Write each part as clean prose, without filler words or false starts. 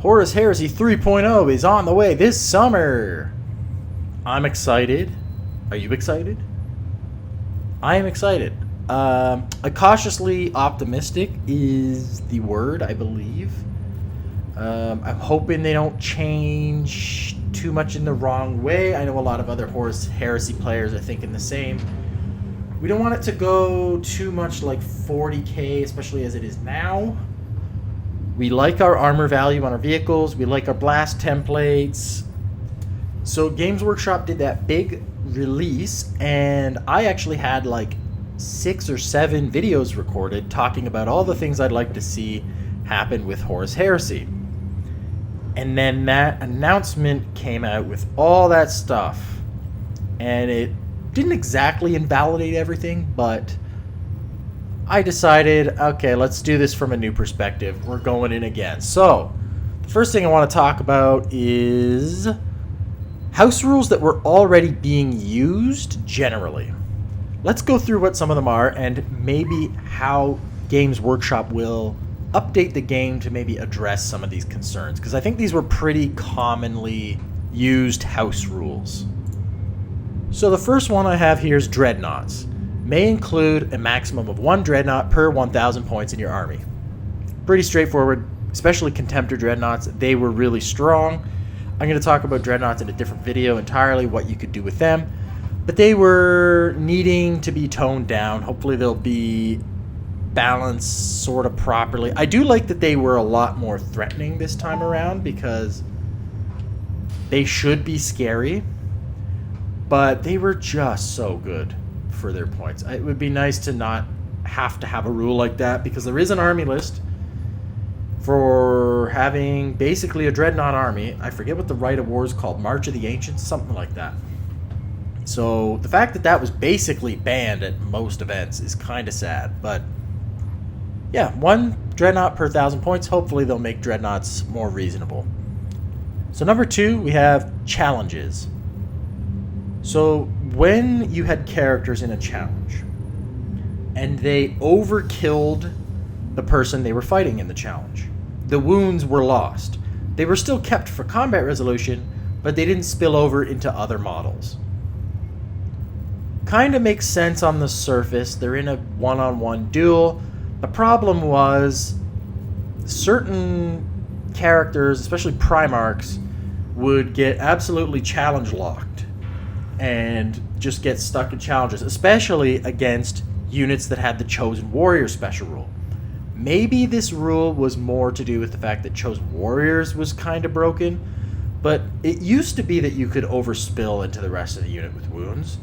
Horus Heresy 3.0 is on the way this summer. I'm excited. Are you excited? I am excited. Cautiously optimistic is the word, I believe. I'm hoping they don't change too much in the wrong way. I know a lot of other Horus Heresy players are thinking the same. We don't want it to go too much like 40k, especially as it is now. We like our armor value on our vehicles. We like our blast templates. So Games Workshop did that big release, and I actually had like 6 or 7 videos recorded talking about all the things I'd like to see happen with Horus Heresy. And then that announcement came out with all that stuff. And it didn't exactly invalidate everything, but I decided, okay, let's do this from a new perspective. We're going in again. So, the first thing I want to talk about is house rules that were already being used generally. Let's go through what some of them are and maybe how Games Workshop will update the game to maybe address some of these concerns, because I think these were pretty commonly used house rules. So the first one I have here is dreadnoughts. May include a maximum of 1 dreadnought per 1,000 points in your army. Pretty straightforward, especially Contemptor dreadnoughts. They were really strong. I'm going to talk about dreadnoughts in a different video entirely, what you could do with them. But they were needing to be toned down. Hopefully they'll be balanced sort of properly. I do like that they were a lot more threatening this time around, because they should be scary, but they were just so good for their points. It would be nice to not have to have a rule like that, because there is an army list for having basically a dreadnought army. I forget what the Rite of War is called, March of the Ancients, something like that. So the fact that that was basically banned at most events is kind of sad, but yeah, 1 dreadnought per 1,000 points. Hopefully they'll make dreadnoughts more reasonable. So number 2, we have challenges. So when you had characters in a challenge and they overkilled the person they were fighting in the challenge, the wounds were lost. They were still kept for combat resolution, but they didn't spill over into other models. Kind of makes sense on the surface. They're in a one-on-one duel. The problem was certain characters, especially Primarchs, would get absolutely challenge locked and just get stuck in challenges, especially against units that had the Chosen Warrior special rule. Maybe this rule was more to do with the fact that Chosen Warriors was kind of broken, but it used to be that you could overspill into the rest of the unit with wounds.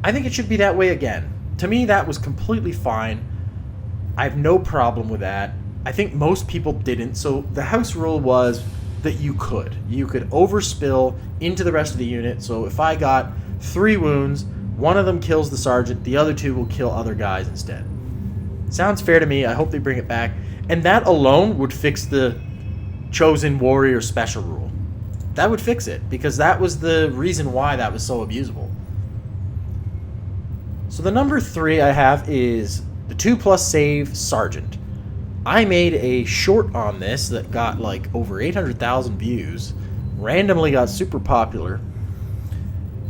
I think it should be that way again. To me, that was completely fine. I have no problem with that. I think most people didn't, so the house rule was that you could overspill into the rest of the unit. So if I got 3 wounds, 1 of them kills the sergeant, the other 2 will kill other guys instead. Sounds fair to me. I hope they bring it back. And that alone would fix the Chosen Warrior special rule. That would fix it, because that was the reason why that was so abusable. So the number 3 I have is the 2+ save sergeant. I made a short on this that got like over 800,000 views. Randomly got super popular.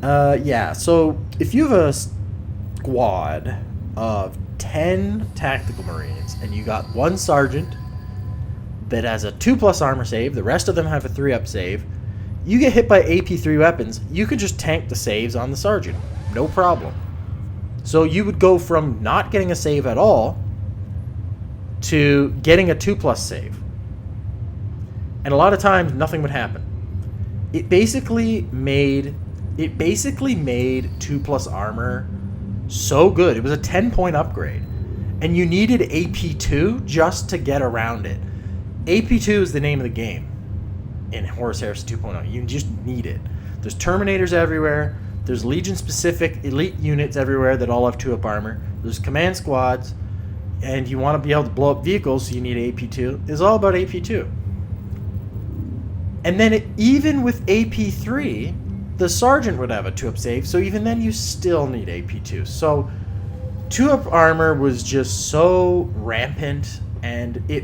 Yeah, so if you have a squad of 10 tactical marines and you got 1 sergeant that has a 2+ armor save, the rest of them have a 3+ save, you get hit by AP3 weapons, you could just tank the saves on the sergeant. No problem. So you would go from not getting a save at all to getting a 2+ save. And a lot of times nothing would happen. It basically made 2+ armor so good. It was a 10-point upgrade. And you needed AP2 just to get around it. AP2 is the name of the game in Horus Heresy 2.0. You just need it. There's Terminators everywhere. There's Legion-specific elite units everywhere that all have 2-up armor. There's command squads. And you want to be able to blow up vehicles, so you need AP2. It's all about AP2. And then even with AP3, the sergeant would have a 2-up save, so even then you still need AP2. So 2-up armor was just so rampant, and it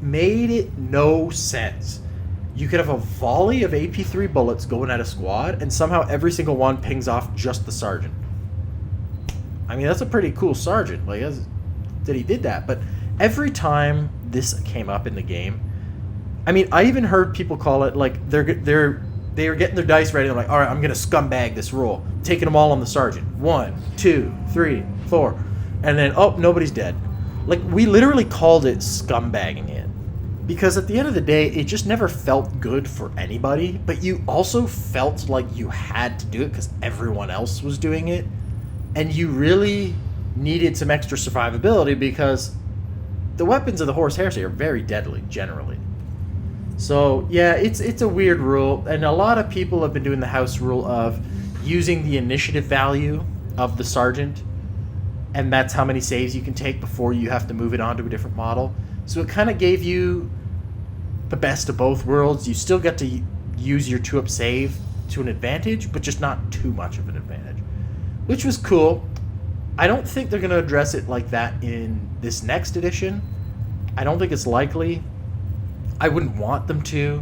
made it no sense you could have a volley of AP3 bullets going at a squad, and somehow every single one pings off just the sergeant. I mean, that's a pretty cool sergeant, like, that he did that. But every time this came up in the game, I mean, I even heard people call it, like, they were getting their dice ready, and they're like, all right, I'm going to scumbag this roll, taking them all on the sergeant. 1, 2, 3, 4. And then, oh, nobody's dead. Like, we literally called it scumbagging it. Because at the end of the day, it just never felt good for anybody, but you also felt like you had to do it because everyone else was doing it. And you really needed some extra survivability because the weapons of the Horus Heresy are very deadly, generally. So, yeah, it's a weird rule, and a lot of people have been doing the house rule of using the initiative value of the sergeant, and that's how many saves you can take before you have to move it on to a different model. So it kind of gave you the best of both worlds. You still get to use your 2-up save to an advantage, but just not too much of an advantage, which was cool. I don't think they're going to address it like that in this next edition. I don't think it's likely. I wouldn't want them to,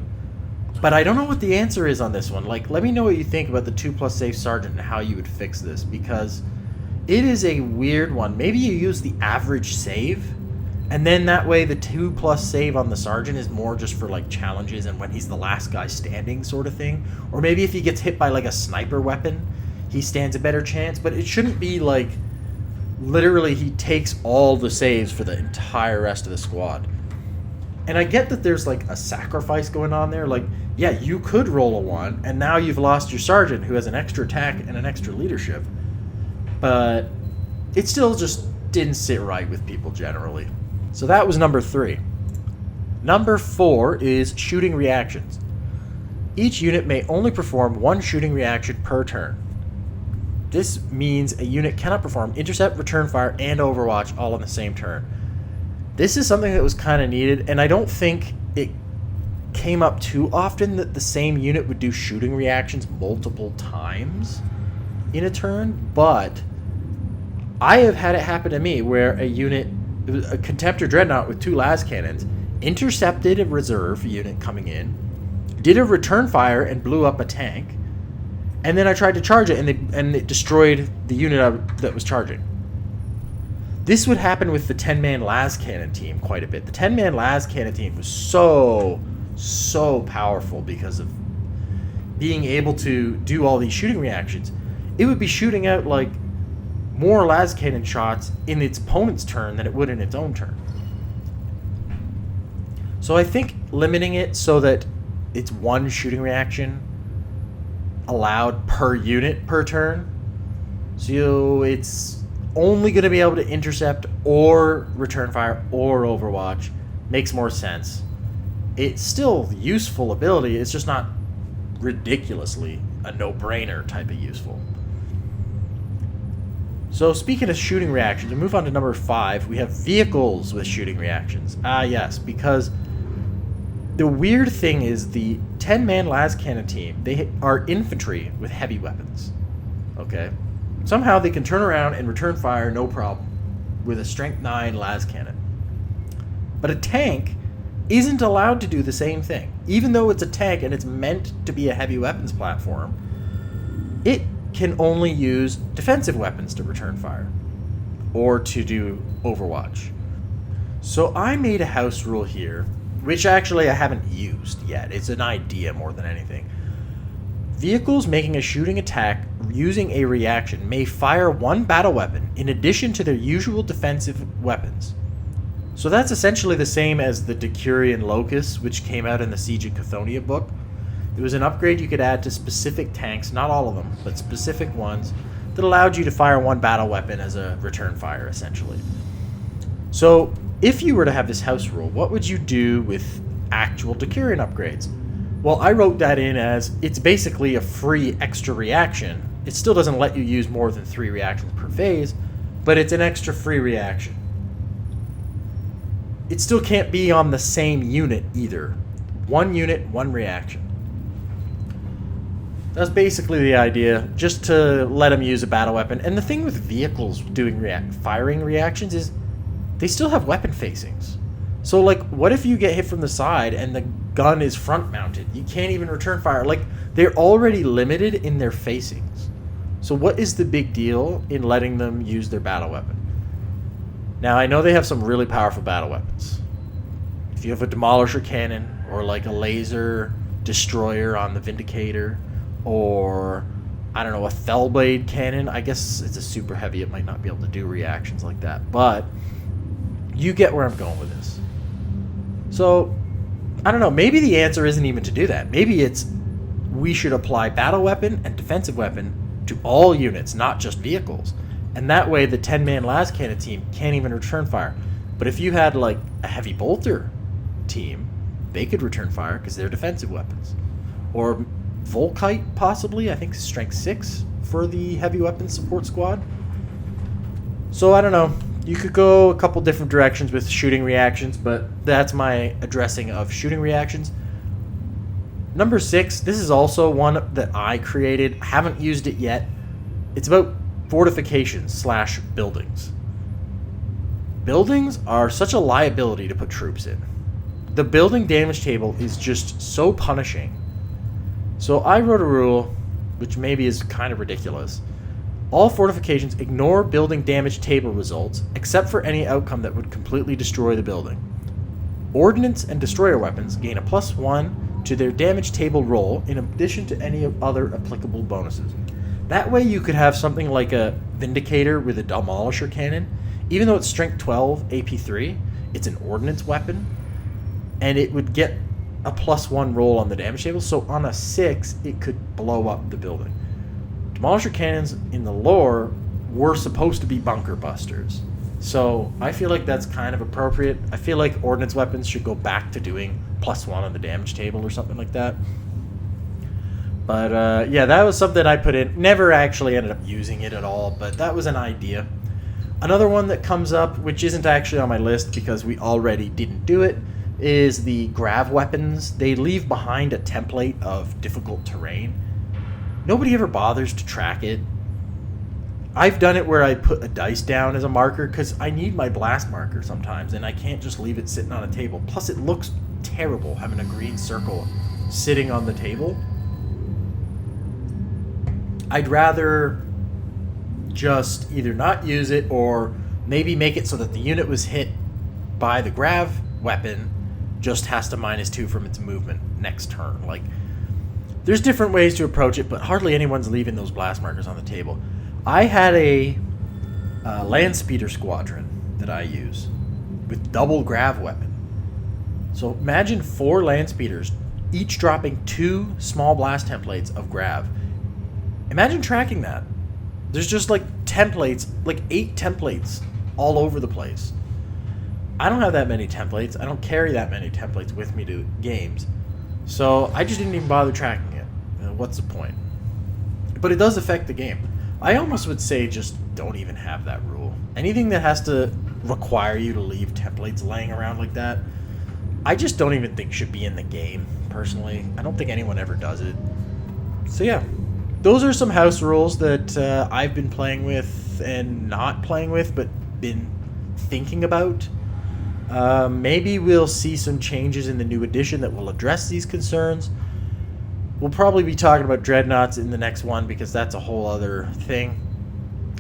but I don't know what the answer is on this one. Like, let me know what you think about the 2+ save sergeant and how you would fix this, because it is a weird one. Maybe you use the average save, and then that way the 2+ save on the sergeant is more just for like challenges and when he's the last guy standing sort of thing. Or maybe if he gets hit by like a sniper weapon, he stands a better chance. But it shouldn't be like literally he takes all the saves for the entire rest of the squad. And I get that there's like a sacrifice going on there. Like, yeah, you could roll a 1 and now you've lost your sergeant who has an extra attack and an extra leadership. But it still just didn't sit right with people generally. So that was number 3. Number 4 is shooting reactions. Each unit may only perform 1 shooting reaction per turn. This means a unit cannot perform intercept, return fire, and overwatch all on the same turn. This is something that was kind of needed, and I don't think it came up too often that the same unit would do shooting reactions multiple times in a turn, but I have had it happen to me where a unit, a Contemptor Dreadnought with 2 las cannons, intercepted a reserve unit coming in, did a return fire and blew up a tank, and then I tried to charge it and it destroyed the unit that was charging. This would happen with the 10-man las cannon team quite a bit. The 10-man las cannon team was so powerful because of being able to do all these shooting reactions. It would be shooting out like more las cannon shots in its opponent's turn than it would in its own turn. So I think limiting it so that it's 1 shooting reaction allowed per unit per turn, so it's only going to be able to intercept or return fire or overwatch, makes more sense. It's still useful ability, it's just not ridiculously a no-brainer type of useful. So speaking of shooting reactions, we move on to number 5. We have vehicles with shooting reactions. Yes, because the weird thing is the 10-man las cannon team, they are infantry with heavy weapons. Okay? Somehow they can turn around and return fire no problem with a strength 9 las cannon. But a tank isn't allowed to do the same thing. Even though it's a tank and it's meant to be a heavy weapons platform, it can only use defensive weapons to return fire or to do overwatch. So I made a house rule here, which actually I haven't used yet. It's an idea more than anything. Vehicles making a shooting attack using a reaction may fire 1 battle weapon in addition to their usual defensive weapons. So that's essentially the same as the Decurion Locus, which came out in the Siege of Chthonian book. It was an upgrade you could add to specific tanks, not all of them, but specific ones, that allowed you to fire 1 battle weapon as a return fire, essentially. So, if you were to have this house rule, what would you do with actual Decurion upgrades? Well, I wrote that in as, it's basically a free extra reaction. It still doesn't let you use more than 3 reactions per phase, but it's an extra free reaction. It still can't be on the same unit either. 1 unit, 1 reaction. That's basically the idea, just to let them use a battle weapon. And the thing with vehicles doing firing reactions is they still have weapon facings. So, like, what if you get hit from the side and the gun is front mounted. You can't even return fire. Like, they're already limited in their facings. So what is the big deal in letting them use their battle weapon? Now, I know they have some really powerful battle weapons. If you have a demolisher cannon, or like a laser destroyer on the Vindicator, or I don't know, a Fellblade cannon. I guess it's a super heavy, it might not be able to do reactions like that, but you get where I'm going with this. So, I don't know, maybe the answer isn't even to do that. Maybe it's we should apply battle weapon and defensive weapon to all units, not just vehicles. And that way the 10-man las cannon team can't even return fire. But if you had like a heavy bolter team, they could return fire because they're defensive weapons. Or Volkite, possibly. I think strength 6 for the heavy weapons support squad. So I don't know. You could go a couple different directions with shooting reactions, but that's my addressing of shooting reactions. Number 6, this is also one that I created. Haven't used it yet. It's about fortifications / buildings. Buildings are such a liability to put troops in. The building damage table is just so punishing. So I wrote a rule, which maybe is kind of ridiculous. All fortifications ignore building damage table results, except for any outcome that would completely destroy the building. Ordnance and destroyer weapons gain a +1 to their damage table roll, in addition to any other applicable bonuses. That way you could have something like a Vindicator with a demolisher cannon. Even though it's strength 12, AP 3, it's an ordnance weapon, and it would get a +1 roll on the damage table, so on a 6, it could blow up the building. Demolisher cannons in the lore were supposed to be bunker busters, so I feel like that's kind of appropriate. I feel like ordnance weapons should go back to doing +1 on the damage table or something like that. But yeah, that was something I put in. Never actually ended up using it at all, but that was an idea. Another one that comes up, which isn't actually on my list because we already didn't do it, is the grav weapons. They leave behind a template of difficult terrain. Nobody ever bothers to track it. I've done it where I put a dice down as a marker because I need my blast marker sometimes, and I can't just leave it sitting on a table. Plus, it looks terrible having a green circle sitting on the table. I'd rather just either not use it or maybe make it so that the unit was hit by the grav weapon just has to -2 from its movement next turn. Like, there's different ways to approach it, but hardly anyone's leaving those blast markers on the table. I had a land speeder squadron that I use with double grav weapon. So imagine 4 land speeders, each dropping 2 small blast templates of grav. Imagine tracking that. There's just like templates, like 8 templates all over the place. I don't have that many templates. I don't carry that many templates with me to games. So I just didn't even bother tracking it. What's the point? But it does affect the game. I almost would say just don't even have that rule. Anything that has to require you to leave templates laying around like that, I just don't even think should be in the game, personally. I don't think anyone ever does it. So yeah. Those are some house rules that I've been playing with and not playing with, but been thinking about. Maybe we'll see some changes in the new edition that will address these concerns. We'll probably be talking about dreadnoughts in the next one because that's a whole other thing.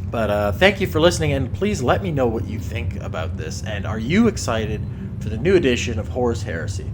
But thank you for listening, and please let me know what you think about this. And are you excited for the new edition of Horus Heresy?